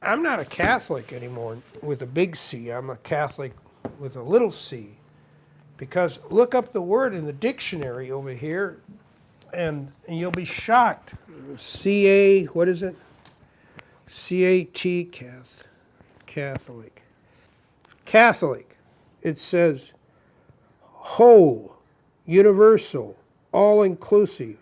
I'm not a Catholic anymore with a big C. I'm a Catholic with a little c. Because look up the word in the dictionary over here, and you'll be shocked. C-A, what is it? C-A-T, Catholic. Catholic. It says whole, universal, all-inclusive,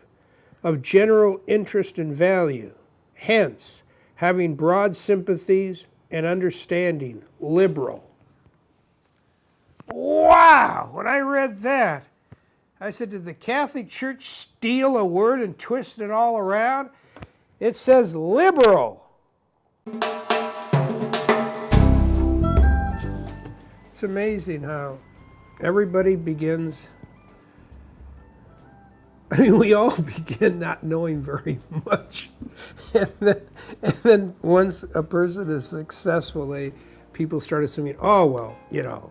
of general interest and value, hence, having broad sympathies and understanding, liberal. Wow! When I read that, I said, did the Catholic Church steal a word and twist it all around? It says liberal. It's amazing how everybody begins, I mean, we all begin not knowing very much. And then once a person is successful, people start assuming, oh, well, you know,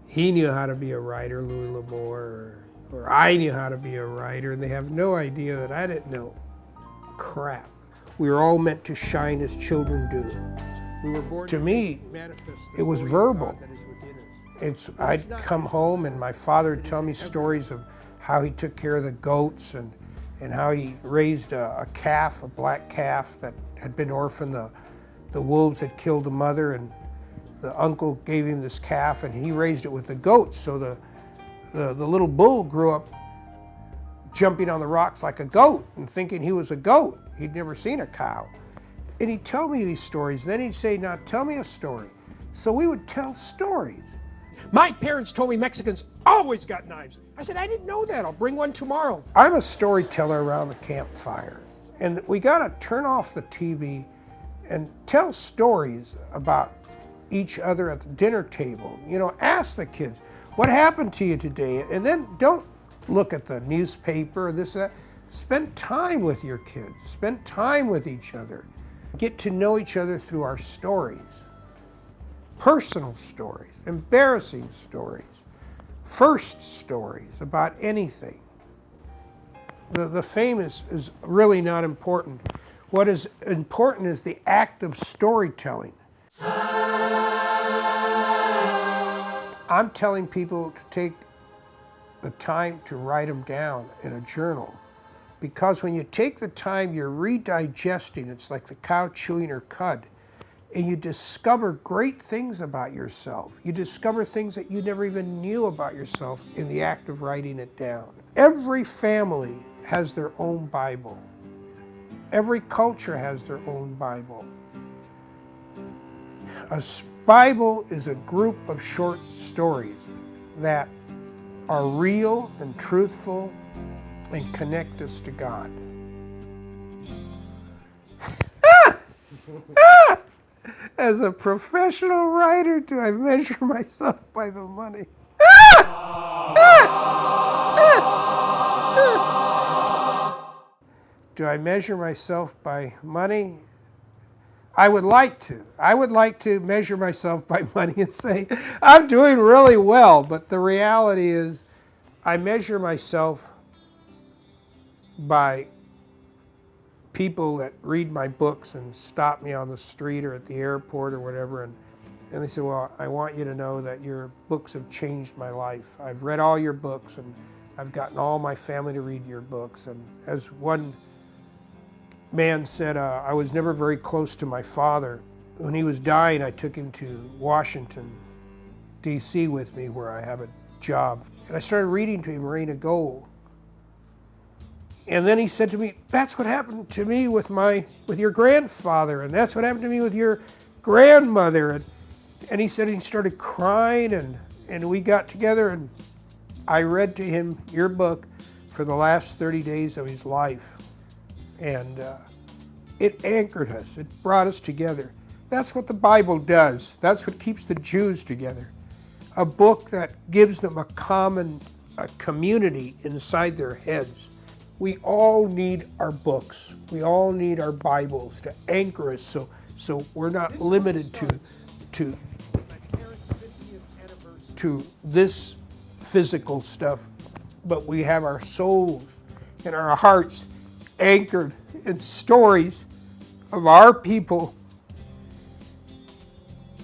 he knew how to be a writer, Louis L'Amour, or I knew how to be a writer, and they have no idea that I didn't know crap. We were all meant to shine as children do. We were born to me, it was verbal. I'd come home and my father would tell me stories of how he took care of the goats and how he raised a calf, a black calf that had been orphaned. The wolves had killed the mother, and the uncle gave him this calf, and he raised it with the goats. So the little bull grew up jumping on the rocks like a goat and thinking he was a goat. He'd never seen a cow. And he'd tell me these stories. Then he'd say, now tell me a story. So we would tell stories. My parents told me Mexicans always got knives. I said, I didn't know that. I'll bring one tomorrow. I'm a storyteller around the campfire. And we got to turn off the TV and tell stories about each other at the dinner table. You know, ask the kids, what happened to you today? And then don't look at the newspaper, this, that. Spend time with your kids. Spend time with each other. Get to know each other through our stories. Personal stories, embarrassing stories, first stories about anything. The fame is really not important. What is important is the act of storytelling. I'm telling people to take the time to write them down in a journal. Because when you take the time, you're redigesting. It's like the cow chewing her cud. And you discover great things about yourself. You discover things that you never even knew about yourself in the act of writing it down. Every family has their own Bible. Every culture has their own Bible. A Bible is a group of short stories that are real and truthful and connect us to God. As a professional writer, do I measure myself by the money? Do I measure myself by money? I would like to. I would like to measure myself by money and say, I'm doing really well. But the reality is, I measure myself by people that read my books and stop me on the street or at the airport or whatever, and they say, well, I want you to know that your books have changed my life. I've read all your books, and I've gotten all my family to read your books. And as one man said, I was never very close to my father. When he was dying, I took him to Washington, D.C. with me, where I have a job. And I started reading to him Rain of Gold. And then he said to me, that's what happened to me with your grandfather, and that's what happened to me with your grandmother. And he said he started crying, and we got together, and I read to him your book for the last 30 days of his life. And it anchored us. It brought us together. That's what the Bible does. That's what keeps the Jews together. A book that gives them a common community inside their heads. We all need our books. We all need our Bibles to anchor us so we're not limited to this physical stuff, but we have our souls and our hearts anchored in stories of our people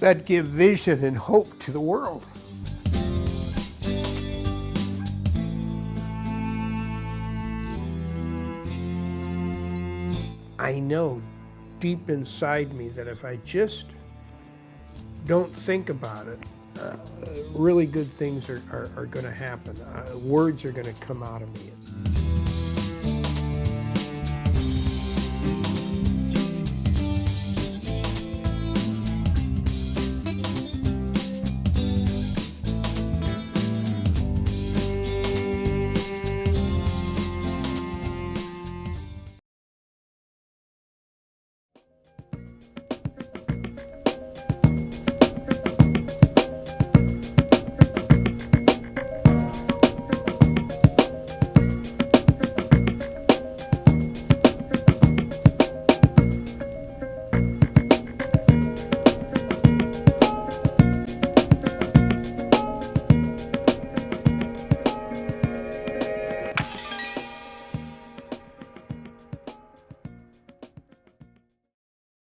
that give vision and hope to the world. I know deep inside me that if I just don't think about it, really good things are going to happen. Words are going to come out of me.